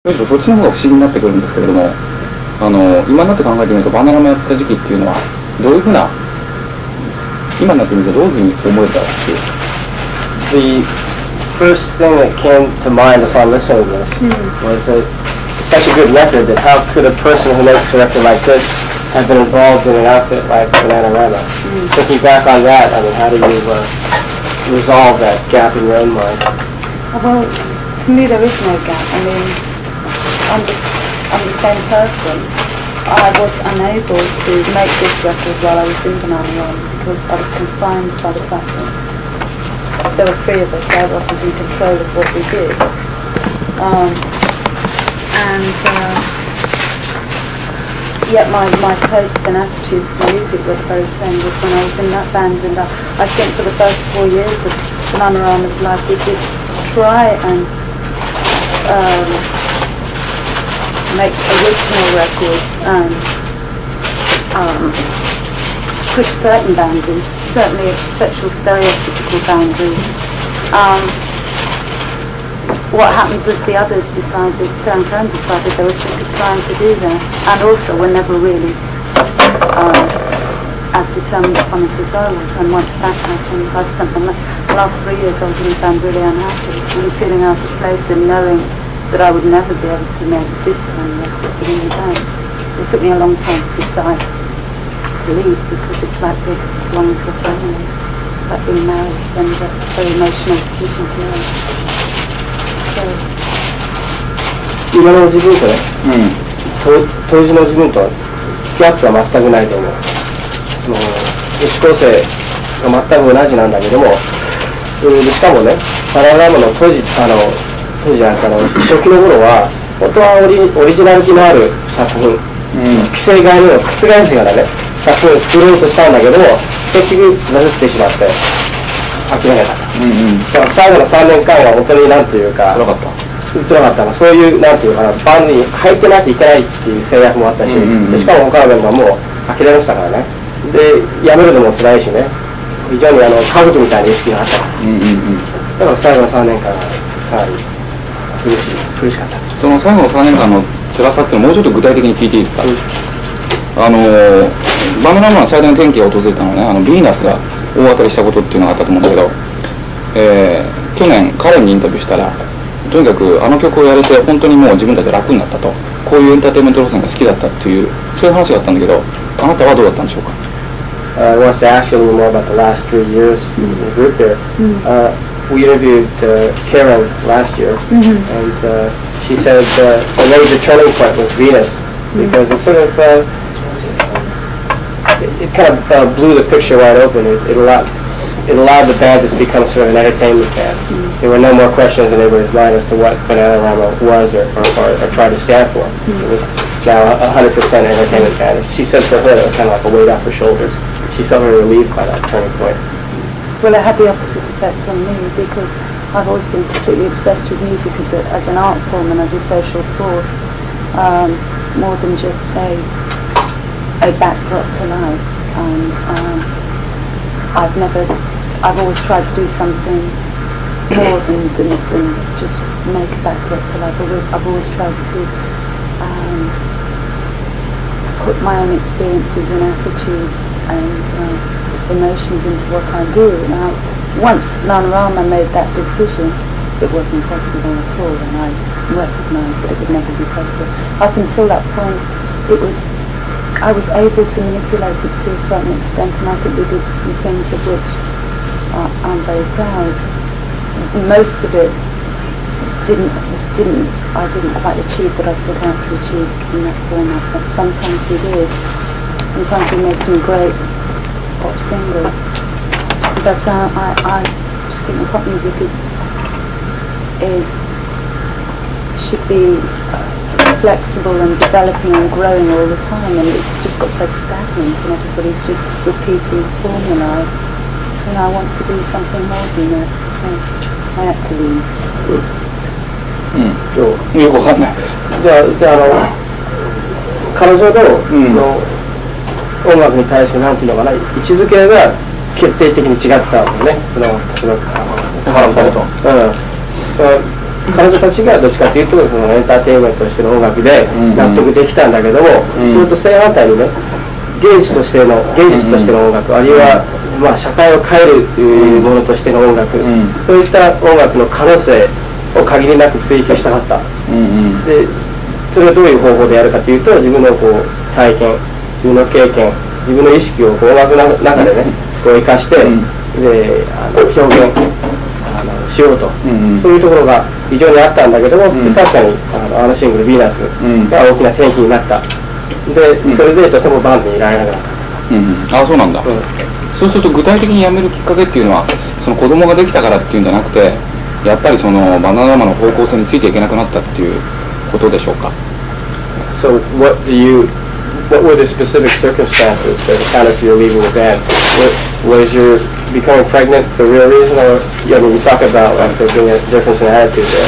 むしろそっちの方が不思議になってくるんですけれども、今になって考えてみるとバナナもやってた時期っていうのはどういうふうな、今になってみるとどういうふうに思えたっていう。The first thing that came to mind upon listening to this was that it's such a good record that how could a person who makes a record like this have been involved in an outfit like Banarama? Thinking back on that, I mean, how do you resolve that gap in your own mind? Well, to me there is no gap. I mean, I'm the same person. I was unable to make this record while I was in Banarama because I was confined by the fact that there were three of us, so I wasn't in control of what we did. Yet my tastes and attitudes to music were very the same when I was in that band, and I think for the first 4 years of Banarama's life we did try and make original records and push certain boundaries, certainly sexual stereotypical boundaries. What happened was the others decided, Sarah and Karen decided they were sick of trying to do that, and also were never really as determined upon it as I was. And once that happened, I spent the last 3 years I was in the band really unhappy, really feeling out of place and knowing that I would never be able to make this kind of record within the band. It took me a long time to decide to leave because it's like belonging to a family. It's like being married, and that's a very emotional decision to make. So. 今の自分とね、当時の自分とギャップは全くないと思う。女子高生が全く同じなんだけども、しかもね、バナナマの当時じゃなくて初期の頃は本当はオリジナリティのある作品、既成概念を覆しながらね作品を作ろうとしたんだけども、結局挫折してしまって諦めたと。だから最後の3年間は本当になんというか辛かったの。そういうなんていうかな、バンドに入ってなきゃいけないっていう制約もあったし、しかも他のメンバーも諦めましたからね。で辞めるのも辛いしね、非常に家族みたいな意識があったから、だから最後の3年間はかなり苦しかった。その最後の3年間の辛さっていうのをもうちょっと具体的に聞いていいですか。バナナマンの最大の転機が訪れたのはね、ヴィーナスが大当たりしたことっていうのがあったと思うんだけど、去年彼にインタビューしたら、とにかくあの曲をやれて本当にもう自分たち楽になったと、こういうエンターテインメント路線が好きだったっていう、そういう話があったんだけど、あなたはどうだったんでしょうか。I want to ask you a little more about the last 3 years in the group there. We interviewed Karen last year, and she said the major turning point was Venus, because it sort of it kind of blew the picture wide open. It allowed the band to become sort of an entertainment band. There were no more questions in anybody's mind as to what Banarama was or tried to stand for. It was now 100% entertainment band. She said for her it was kind of like a weight off her shoulders. She felt very relieved by that turning point. Well, it had the opposite effect on me because I've always been completely obsessed with music as an art form and as a social force, more than just a backdrop to life. And I've always tried to do something more than just make a backdrop to life. I've always tried to put my own experiences and attitudes and emotions into what I do. Now, once Banarama made that decision, it wasn't possible at all, and I recognised that it would never be possible. Up until that point, I was able to manipulate it to a certain extent, and I think we did some things of which I'm very proud. Most of it I didn't quite achieve what I set out to achieve in that format, but sometimes we did. Sometimes we made some great pop singles. But I just think that pop music should be flexible and developing and growing all the time, and it's just got so stagnant and everybody's just repeating the formula. And I want to do something more than that, so I had to leave. よくわかんない。じゃあ彼女の、音楽に対してなんていうのかな、位置づけが決定的に違ってたわけね。例えば彼女たちがどっちかというとそのエンターテインメントとしての音楽で納得できたんだけども、それと正反対にね芸術としての音楽、あるいはまあ社会を変えるというものとしての音楽、そういった音楽の可能性を限りなく追求したかった。でそれはどういう方法でやるかというと、自分のこう体験、自分の経験、自分の意識をこう音楽の中でねこう生かして、で表現しようと、そういうところが非常にあったんだけども、確かにあのシングル「ヴィーナス」が大きな転機になった。でそれでとてもバンドにいられなくなった。ああ、そうなんだ。そうすると具体的に辞めるきっかけっていうのは、その子供ができたからっていうんじゃなくて、やっぱりそのバナナマの方向性についていけなくなったっていうことでしょうか。So what were the specific circumstances that accounted for your leaving the band? Was your becoming pregnant the real reason, or I mean, you talk about like there being a difference in attitude there.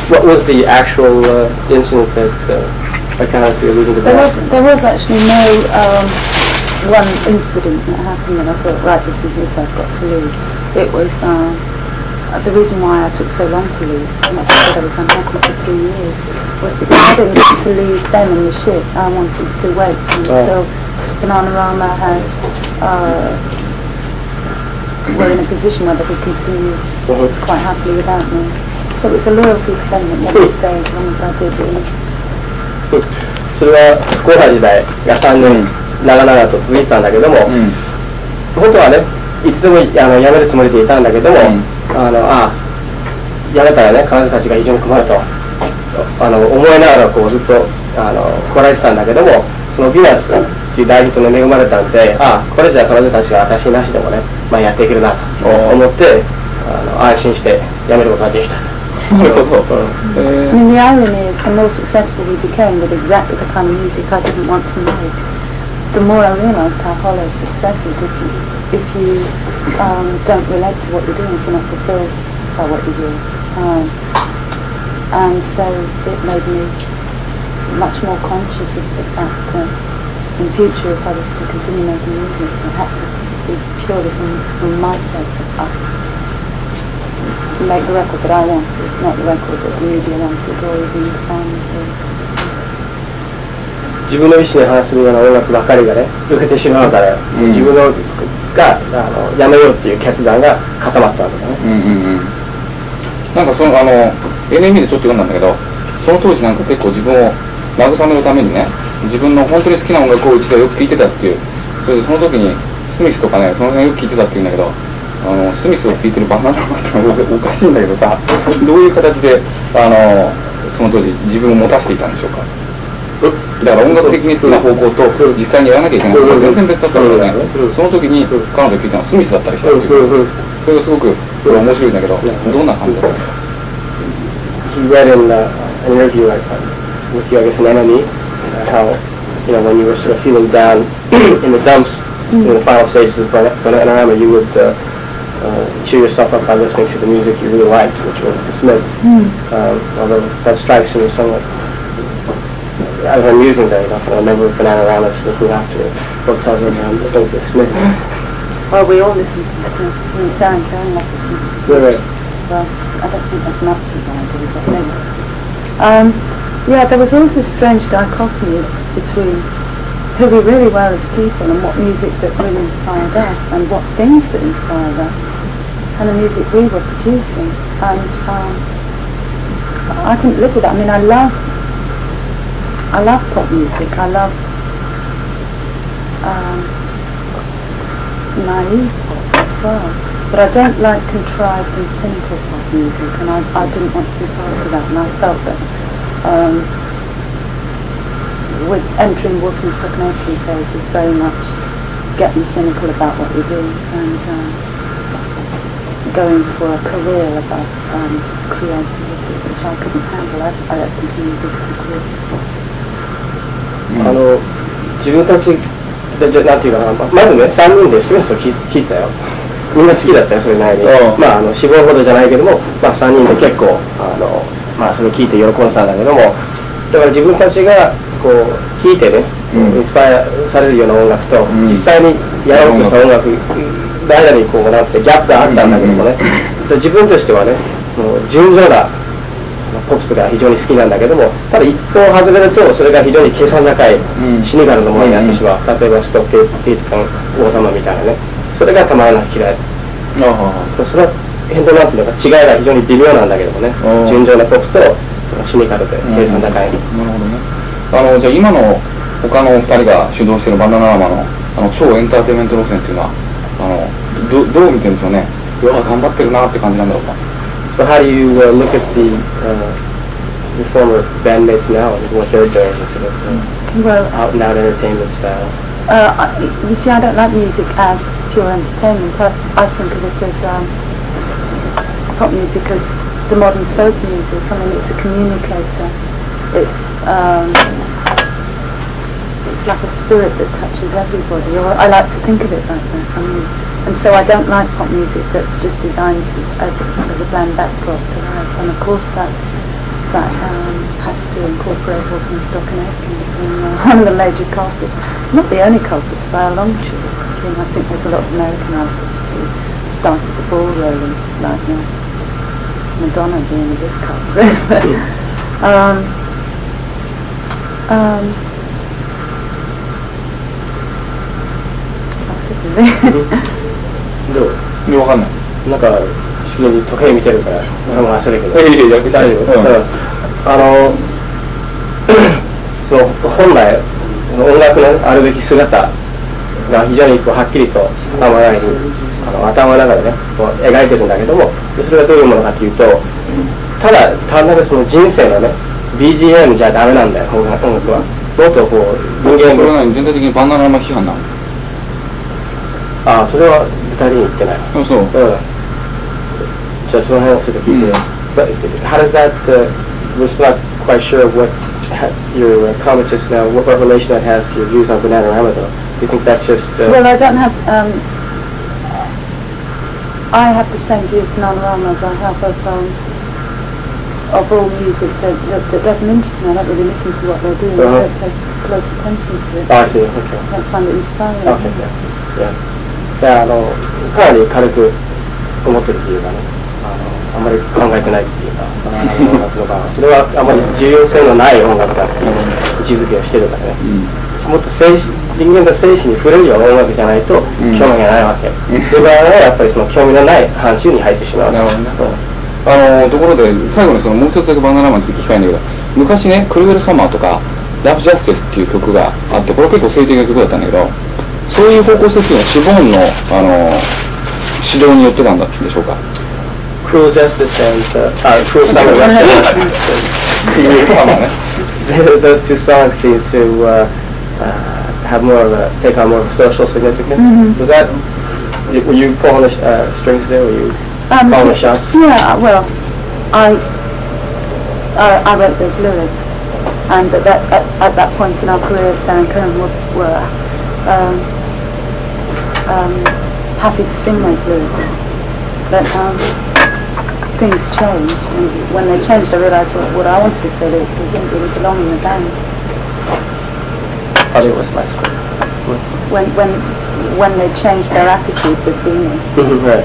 What was the actual incident that accounted for your leaving the band? There was actually no one incident that happened that I thought, right, this is it, I've got to leave. It was the reason why I took so long to leave, and as I said, I was unhappy for 3 years, was because I didn't want to leave them in the ship. I wanted to wait until Banarama had were in a position where they could continue quite happily without me. So it's a loyalty to them that never stay as long as I did, really. それは不幸な時代が3年長々と続いてたんだけども、本当はねいつでも辞めるつもりでいたんだけども、辞めたらね彼女たちが非常に困ると思いながらこうずっと来られてたんだけども、そのヴィーナスっていう大ヒットに恵まれたんで、これじゃ彼女たちが私なしでもね、まあ、やっていけるなと思って安心して辞めることができたと。I mean, the irony is, the more successful we became with exactly the kind of music I didn't want to make, the more I realised how hollow success is if you don't relate to what you're doing, if you're not fulfilled by what you do. And so it made me much more conscious of the fact that in future, if I was to continue making music, it had to be purely from myself. Make the record that I wanted, not the record that the media wanted, or even the fans. 自分の意思に反するような音楽ばかりがね受けてしまうから、自分のがやめようっていう決断が固まったわけだね。なんかそのNME でちょっと読んだんだけど、その当時なんか結構自分を慰めるためにね、自分の本当に好きな音楽を一度よく聴いてたっていう、それでその時にスミスとかね、その辺よく聴いてたっていうんだけど、スミスを聴いてるバナナマってのはおかしいんだけどさ、どういう形でその当時自分を持たせていたんでしょうか。だから音楽的に好きな方向と実際にやらなきゃいけないのが全然別だったからね、その時に彼女が聴いたのはスミスだったりしたっていう、それがすごく面白いんだけど、どんな感じだったの？ He read in an interview with you, I guess, in NME, how when you were sort of feeling down in the dumps in the final stages of Banarama, you would cheer yourself up by listening to the music you really liked, which was the Smiths. Although that strikes me as somewhat amusing that a member of Bananarama sneaking after hotels and listening to the Smiths. Well, we all listen to the Smiths. I mean, Sarah and Karen love the Smiths as well. Well, I don't think as much as I do, but maybe. Yeah, there was always this strange dichotomy between who we really were as people and what music that really inspired us and what things that inspired us and the music we were producing. And I couldn't live with that. I mean, I love pop music. I love naive pop as well. But I don't like contrived and cynical pop music, and I didn't want to be part of that. And I felt that with entering Waterman Stock and Aitken phase was very much getting cynical about what we do and going for a career about creativity, which I couldn't handle. I don't think music is a career. 自分たちでなんていうかな、まずね3人でスミスを聴いてたよ。みんな好きだったよ、それなりに。まあ4、5ほどじゃないけども、まあ3人で結構まあそれ聞いて喜んでたんだけども、だから自分たちがこう聴いてね、インスパイアされるような音楽と、実際にやろうとした音楽の間にこうなんてギャップがあったんだけどもね、自分としてはね、もう純情なポップスが非常に好きなんだけども、ただ一方外れるとそれが非常に計算高いシニカルなものになってしまう。例えばストックピート感オータマみたいなね、それがたまらなく嫌い。それは変動なんていうのか違いが非常に微妙なんだけどもね、純情なポップとそのシニカルで計算高い。なるほどね。じゃあ今の他の2人が主導しているバナナマの超エンターテインメント路線っていうのはどう見てるんですよね。頑張ってるなって感じなんだろうか。So how do you look at the former bandmates now and what they're doing sort of out and out entertainment style? You see, I don't like music as pure entertainment. I think of it as pop music as the modern folk music. I mean, it's a communicator. It's like a spirit that touches everybody, or I like to think of it like that. I mean, and so I don't like pop music that's just designed as a bland backdrop to life. And of course that has to incorporate Waterstock and Aitken being one of the major culprits. Not the only culprits by a long shot. I think there's a lot of American artists who started the ball rolling, like Madonna being a big culprit. That's it really. どう？わかんない。なんか不思議に時計見てるから、もう忘れるけど。大丈夫。その本来音楽のあるべき姿が非常にはっきりと頭の中でね描いてるんだけども、それがどういうものかというと、単なるその人生のね BGM じゃダメなんだよ、音楽は。もっとこう人間。それは全体的にバナナマ批判なの？ああ、それは具体的に言ってない。そう。じゃあその辺をちょっと聞いて。But how does that? We're still not quite sure what your comment just now. What relation that has to your views on Bananarama, though? Do you think that's just? Well, I don't have. I have the same view of Bananarama as I have of all music that doesn't interest me. I don't really listen to what they're doing. I don't pay close attention to it. I see. Okay. I don't find it inspiring. Okay. Yeah. かなり軽く思ってるというかね、あんまり考えてないっていうか、音楽の場合それはあまり重要性のない音楽だっていう位置づけをしてるからね、もっと人間の精神に触れるような音楽じゃないと興味がないわけ。それはやっぱりその興味のない範疇に入ってしまう。なるほどね。ところで最後にもう一つだけバナナマンについて聞きたいんだけど、昔ね、クルエルサマーとかラブジャスティスっていう曲があって、これ結構政治的な曲だったんだけど、そういう方向性っていうのはシボーンの指導によってなんだでしょうか。Cruel Justice and Cruel Summer. Cruel Summer ね。Those two songs seem to have more of take on more of a social significance. Was that? Were you pulling the strings there? Were you calling the shots? Yeah. Well, I wrote those lyrics, and at that point in our career, Sarah and Cohen were happy to sing those lyrics, but things changed, and when they changed I realised what I wanted to say lyrically didn't really belong in the band. Oh, it was nice. When they changed their attitude with Venus, right.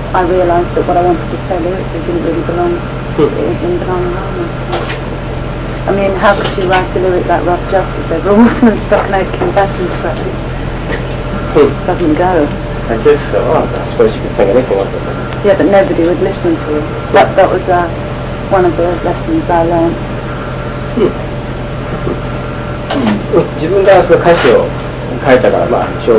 I realised that what I wanted to say lyrically didn't really belong in Bananarama. So, I mean, how could you write a lyric like Rough Justice over Waterstock and Aitken backing track? It doesn't go. I guess so. I suppose you could sing anything like that. Yeah, but nobody would listen to it. That was one of the lessons I learnt. 自分がその歌詞を書いたから、一応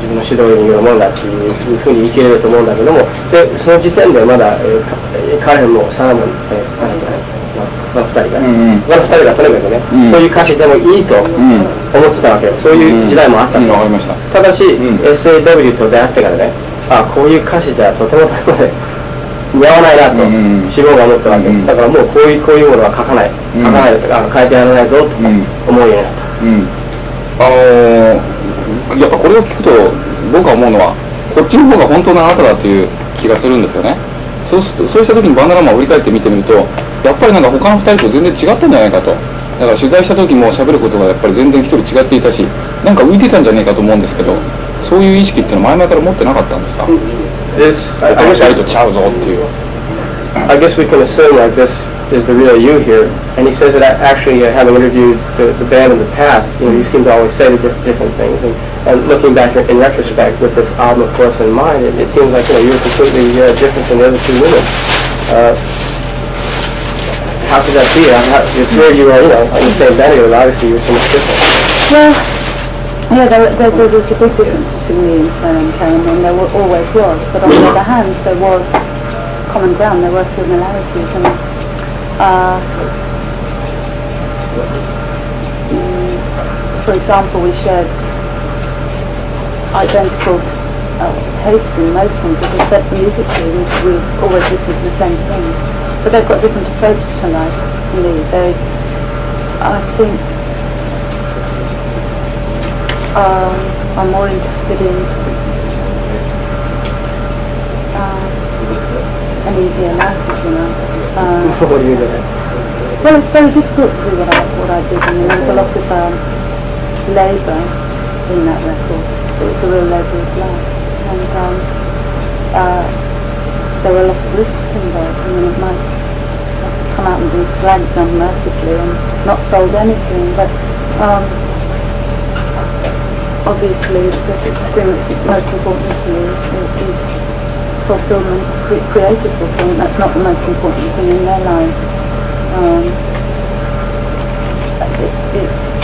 自分の指導によるものだっていうふうに言い切れると思うんだけども、でその時点でまだ彼もサラモン2人が、2人がとにかくね、そういう歌詞でもいいと思ってたわけよ。そういう時代もあったと。ただし、SAW と出会ってからね、こういう歌詞じゃとても似合わないなと志望が思ったわけ。だからもうこういうものは書かないとか変えてやらないぞと思うようになった。やっぱこれを聞くと僕が思うのはこっちの方が本当のあなただという気がするんですよね。そうした時にバナナマンを振り返って見てみるとやっぱりなんか他の2人と全然違ったんじゃないかと。だから取材した時も喋ることがやっぱり全然一人違っていたし、なんか浮いてたんじゃないかと思うんですけど、そういう意識っていうのは前々から持ってなかったんですか？2人とちゃうぞっていう。I guess we can assume like this is the real you here. And he says that actually, having interviewed the band in the past, you seem to always say the different things. And looking back in retrospect with this album, of course, in mind, it seems like you're completely different than the other two women. How could that be? The three of you are, on the same band, but obviously you're so much different. Well, yeah, there was a big difference between me and Sarah and Karen, and there always was. But on the other hand, there was common ground. There were similarities, and for example, we shared identical tastes in most things. As I said, musically, we always listen to the same things. But they've got different approach to life, to me. I think, I'm more interested in an easier life, What do you mean? Well, it's very difficult to do what I did. I mean, there's a lot of labour in that record. It's a real labour of love. And there were a lot of risks involved. I mean, it might come out and be slagged unmercifully and not sold anything, but obviously the thing that's most important to me is fulfillment, creative fulfillment. That's not the most important thing in their lives. It's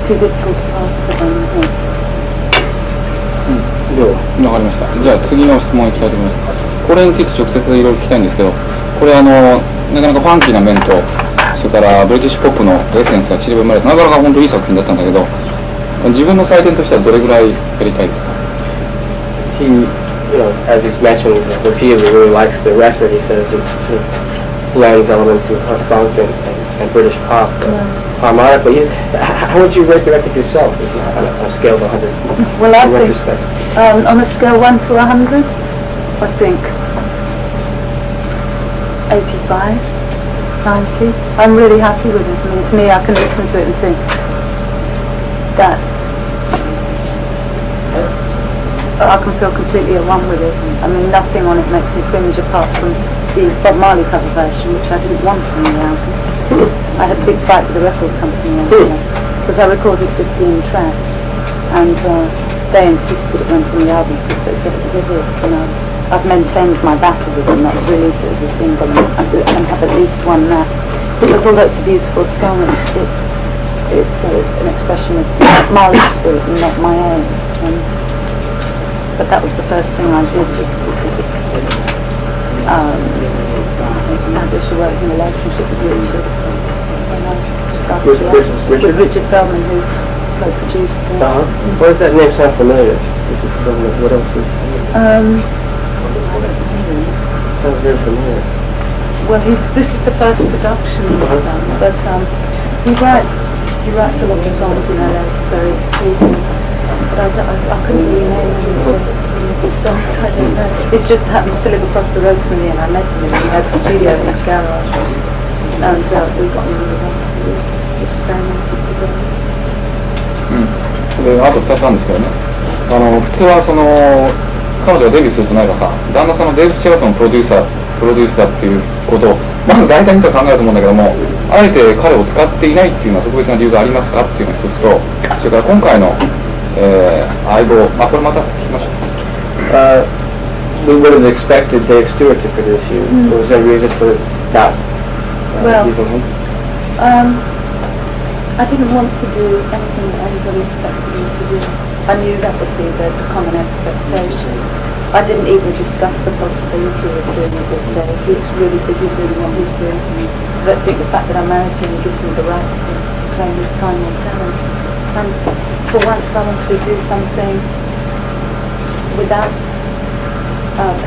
too difficult to part for them, I think. わかりました。じゃあ次の質問いきたいと思います。これについて直接いろいろ聞きたいんですけど、これなかなかファンキーな面と、それからブリティッシュポップのエッセンスが散りばめられて、なかなか本当にいい作品だったんだけど、自分の採点としてはどれぐらいやりたいですか？ He, as he's mentioned repeatedly, really likes the record. He says it blends elements of funk and British pop harmonically. How would you rate the record yourself on a scale of 100? Well, I in think, retrospect? On a scale 1 to 100, I think 85, 90. I'm really happy with it. I mean, to me, I can listen to it and think that I can feel completely at one with it. I mean, nothing on it makes me cringe apart from the Bob Marley cover version, which I didn't want on the album. I had a big fight with the record company because I recorded 15 tracks, and they insisted it went on the album because they said it was a hit. I've maintained my battle with them, not to release it as a single and have at least one nap. Because although it's a beautiful song, it's an expression of Marley's spirit and not my own. But that was the first thing I did, just to sort of establish a working relationship with Richard. And I started with Richard Feldman, who co-produced it. Why does that name sound familiar? What else is I don't know. Sounds very familiar. Well, this is the first production he's done, but he writes a lot of songs in LA, very extreme. But I couldn't really name any of his songs. I don't know. It's just happens to live across the road from me, and I met him, and he had a studio in his garage, and we got him in the house, and we experimented together. であと2つなんですけどね、普通は彼女がデビューするとなればさ、旦那さんのデーブ・スチュアートのプロデューサーっていうことをまず大体の人は考えると思うんだけども、あえて彼を使っていないっていうのは特別な理由がありますかっていうのが一つと、それから今回の、相棒、これまた聞きましょう。We would have expected Dave Stewart to produce you. Was there a reason for not using him? I didn't want to do anything that anybody expected me to do. I knew that would be the common expectation. I didn't even discuss the possibility of doing it with Dave. He's really busy doing what he's doing. I don't think the fact that I'm married to him gives me the right to claim his time or talent. And for once I wanted to do something without,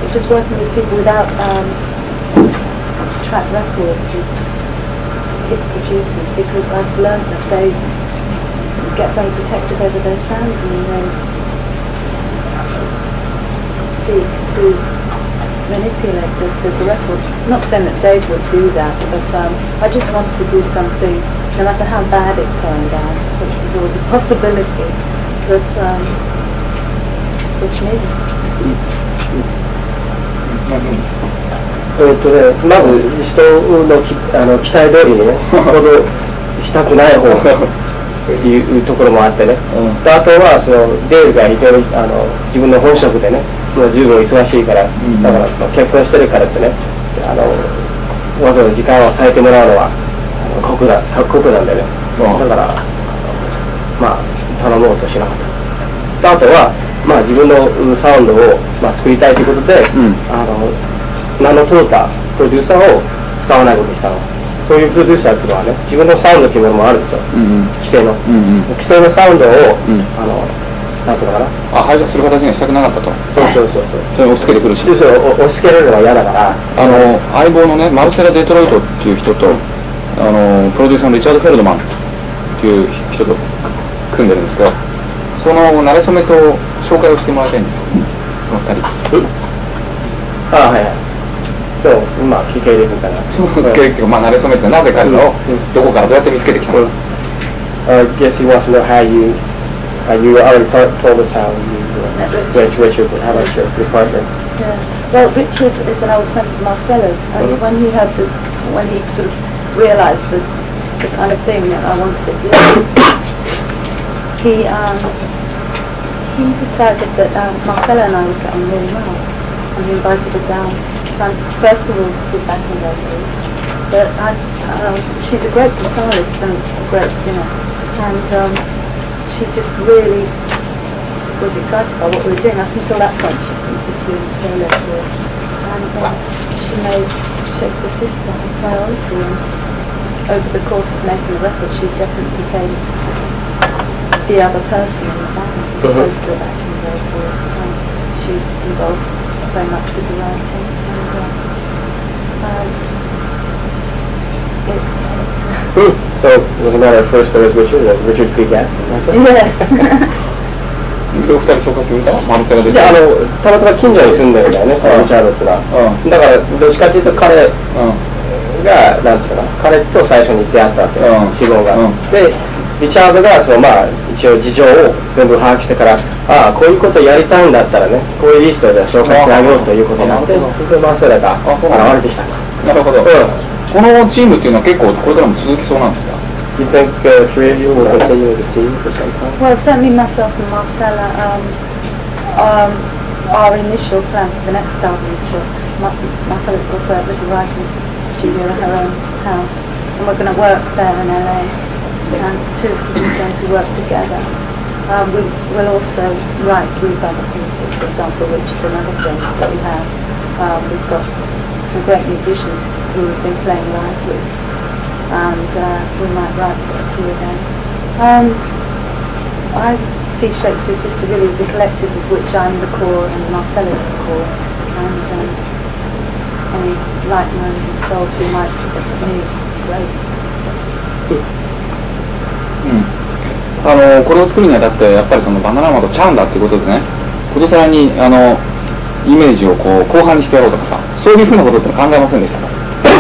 just working with people without track records as hit producers, because I've learned that they get very protective over their sound and they seek to manipulate the record. I'm not saying that Dave would do that, but I just wanted to do something, no matter how bad it turned out, which was always a possibility, that was me. まず人の期待通りにね行動したくない方っていうところもあってね、であとはそのデールが非常に自分の本職でねもう十分忙しいから、だからその結婚してるからってねわざわざ時間を割いてもらうのは酷なんでね、だからまあ頼もうとしなかった。であとはまあ自分のサウンドを作りたいということで、名の通ったプロデューサーを使わないことにしたの。そういうプロデューサーっていうのはね、自分のサウンドっていうものもあるんですよ、規制のサウンドを、なんていうのかな、配属する形にはしたくなかったと。そうそれを押し付けてくるし、それを押し付けられるのは嫌だから、相棒のねマルセラ・デトロイトっていう人とプロデューサーのリチャード・フェルドマンっていう人と組んでるんですけど、その馴れ初めと紹介をしてもらいたいんですよ、その2人。はいはい。でも今聞けるみたいな。そう受け入れて、まあ馴れ初めてなぜ彼らをどこからどうやって見つけてきたのか。I guess he wants to know how you already told us how you went to Richard, how about your partner? Yeah. Well, Richard is an old friend of Marcella's, and when he sort of realised the kind of thing that I wanted to do, he decided that Marcella and I would get on really well, and he invited her down. First of all, to do backing vocals, but she's a great guitarist and a great singer, and she just really was excited by what we were doing. Up until that point, she'd been pursuing a solo career, and she made Shakespears Sister a priority, and over the course of making the record, she definitely became the other person in the band, as opposed to a backing vocalist. She's involved very much with the writing, and it's great. So it was a matter of first there was Richard Creek-Gatt? Yes. 2人紹介するんだ、マルセラで。いやたまたま近所に住んでるんだよね、リチャードってのは。だからどっちかというと彼がなんていうかな、彼と最初に出会ったわけ、シボンが。でリチャードが一応事情を全部把握してから、こういうことやりたいんだったらね、こういういい人を紹介してあげようということになって、それでマーセラが現れてきたと。なるほど。このチームっていうのは結構これからも続きそうなんですか？ You think three of you will continue as a team for some time? Well, certainly myself and Marcella. Our initial plan for the next album is to Marcella's got a little writing studio in her own house, and we're going to work there in LA, and the two of us are just going to work together. We will also write with other people, for example, Richard and other friends that we have. We've got some great musicians who we've been playing live with, and we might write for a few of them. I see Shakespears Sister really as a collective of which I'm the core and Marcella's the core, and any like-minded souls we might need, great. これを作るにあたってやっぱりそのバナナマとちゃうんだっていうことでね、ことさらにイメージをこう後半にしてやろうとかさ、そういうふうなことって考えませんでしたか？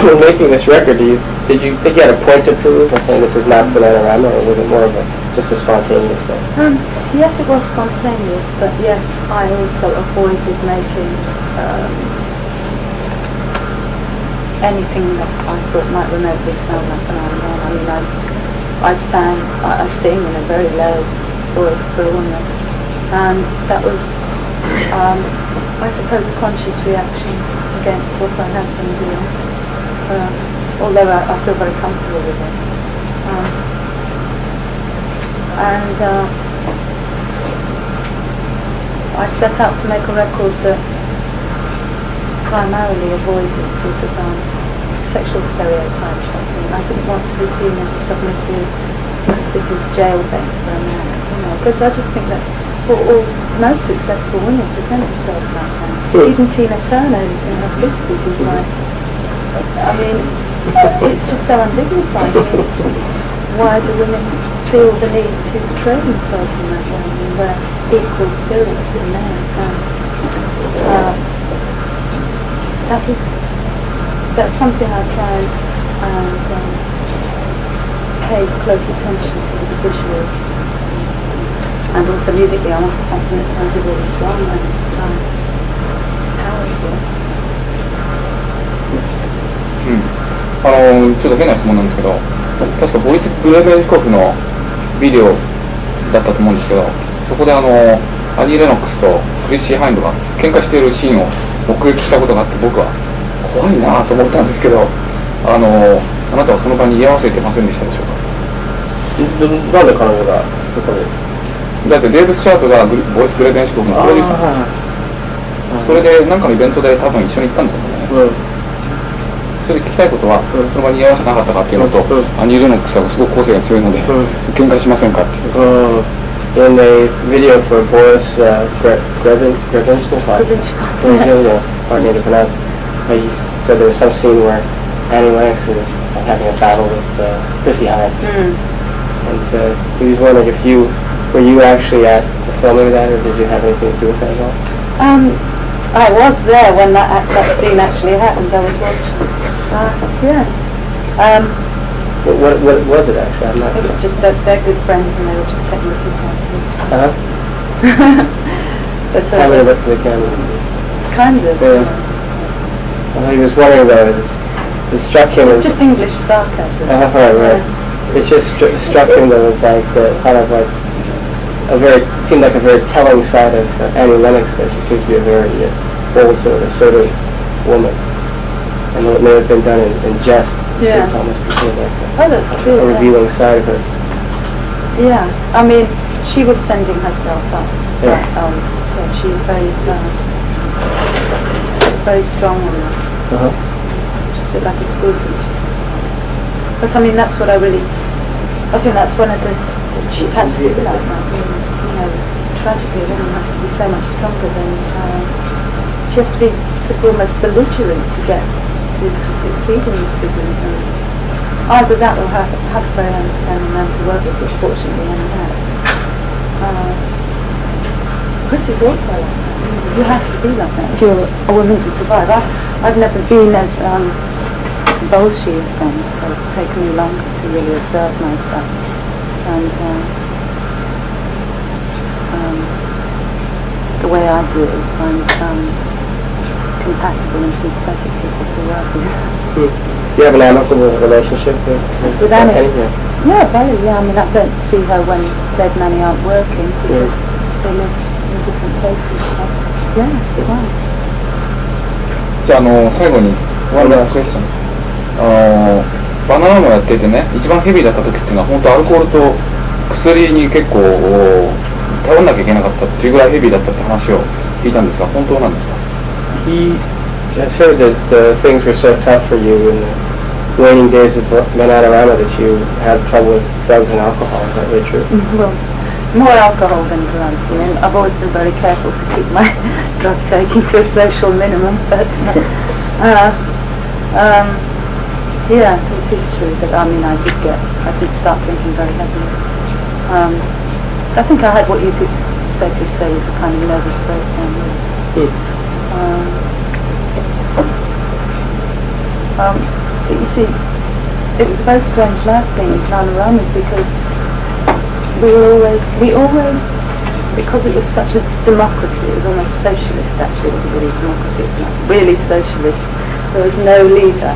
When making this record, did you think you had a point to prove by saying this is not Bananarama, or was it more of just a spontaneous thing? Yes, it was spontaneous, but yes, I also avoided making anything that I thought might remotely sound like Bananarama. I mean, I sing in a very low voice for a woman, and that was, I suppose, a conscious reaction against what I had been doing. Although I feel very comfortable with it. I set out to make a record that primarily avoided sort of sexual stereotypes. I didn't want to be seen as a submissive, sort of bit of jailbait for a man, because I just think that most successful women present themselves like that. Even Tina Turner, who's in her 50s, is like, I mean, it's just so undignified. I mean, why do women feel the need to portray themselves in that way? I mean, we're equal spirits to men. That's something I try and pay close attention to the visual. And also musically, I wanted something that sounded really strong and powerful. ちょっと変な質問なんですけど、確かボイス・グレベンシコフのビデオだったと思うんですけど、そこでアニー・レノックスとクリスシー・ハインドが喧嘩しているシーンを目撃したことがあって、僕は怖いなと思ったんですけど、あなたはその場に居合わせてませんでしたでしょうか。なんで彼女がそこに？だってデーブ・スチャートがボイス・グレベンシコフのプロデューサー、それで何かのイベントで多分一緒に行ったんだと思うね。それで聞きたいことは、その場に居合わせなかったかっていうのと、アニー・レノックスはすごく個性が強いので、喧嘩しませんかっていう。In the video for Boris Grebenskov, hard name to pronounce, he said there was some scene where Annie Lennox was having a battle with Chrissy Hynde. And he was wondering if were you actually at the filming of that, or did you have anything to do with that at all? I was there when that scene actually happened. I was watching. Yeah. What was it actually? I'm not it was just that they're good friends and they were just taking the piss out of me. But how many looked at the camera? Kind of. Yeah. Well, he was wondering though, it struck him as... It's just English sarcasm. Right. It just struck him though as like kind of like seemed like a very telling side of Annie Lennox, that she seems to be a very bold sort of assertive woman. And though it may have been done in jest, it seems almost sort of like that's true, a revealing side of her. Yeah, I mean, she was sending herself up. Yeah. But she was very strong on that. Just a bit like a school teacher. But I mean, that's what I think that's one of the, she's had to be like that. You know, tragically, a woman has to be so much stronger than, she has to be sort of almost belligerent to succeed in this business. And either that or have a very understanding man to work with, which fortunately I have. Chris is also like that. You have to be like that if you're a woman to survive. I've never been as bolshy as them, so it's taken me longer to really assert myself. And the way I do it is find compatible and sympathetic people to work with. Do you have an amicable relationship with Annie? Yeah, very. Yeah, I mean, I don't see her when Dead and Annie aren't working because they live in different places. But yeah, fine. じゃあ最後にワンラストクエスチョン。バナナもやっていてね、一番ヘビーだった時っていうのは本当アルコールと薬に結構頼んなきゃいけなかったっていうぐらいヘビーだったって話を聞いたんですが、本当なんですか？ He has heard that things were so tough for you in the waning days of Banarama that you had trouble with drugs and alcohol. Is that really true? Well, more alcohol than drugs. I mean, I've always been very careful to keep my drug taking to a social minimum, but yeah, it is true that I mean I did start drinking very heavily. I think I had what you could safely say was a kind of nervous breakdown. But you see, it was a very strange life being in Banarama because we always, because it was such a democracy, it was almost socialist actually, it wasn't really a democracy, it was like really socialist. There was no leader.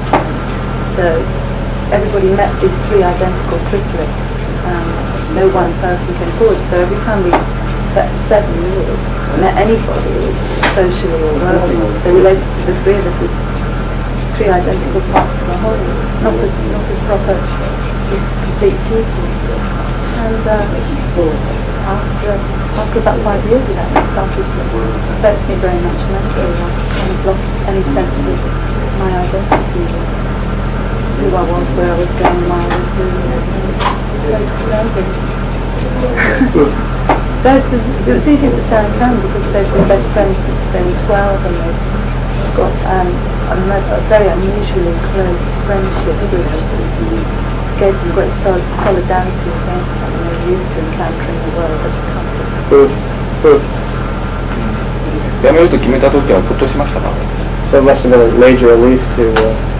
So everybody met these three identical triplets and no one person came forward. So every time that 7 really met anybody, socially or otherwise, they related to the three of us as three identical parts of a whole, not as proper, sort of complete people. And after about 5 years of that, it started to affect me very much mentally. I kind of lost any sense of my identity. Who I was, where I was going, why I was doing this, and it was very disturbing. It was easy with Sarah and Karen because they've been best friends since they were 12 and they've got a very unusually close friendship which gave them great solidarity against that and they were used to encountering the world as a couple. 辞めると決めた時はほっとしましたか？ So it must have been a major relief to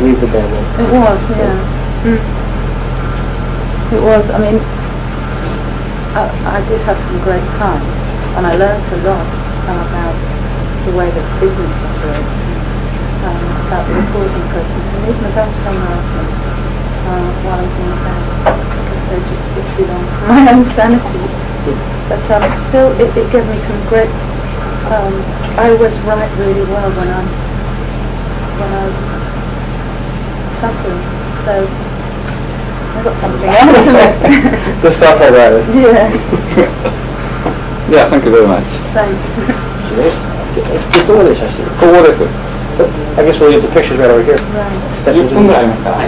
leave the band. It was, yeah. It was. I mean, I did have some great time, and I learned a lot about the way that business operates. about the recording process, and even about songwriting while I was in the band, because they were just a bit too long for my own sanity. But still, it gave me some great. I always write really well when I'm suffering, so I got something out of it. The suffer writers. Yeah. Yeah, thank you very much. Thanks. どこで写真？ここです。 I guess we'll get the pictures right over here. Right. 10分ぐらいありますから。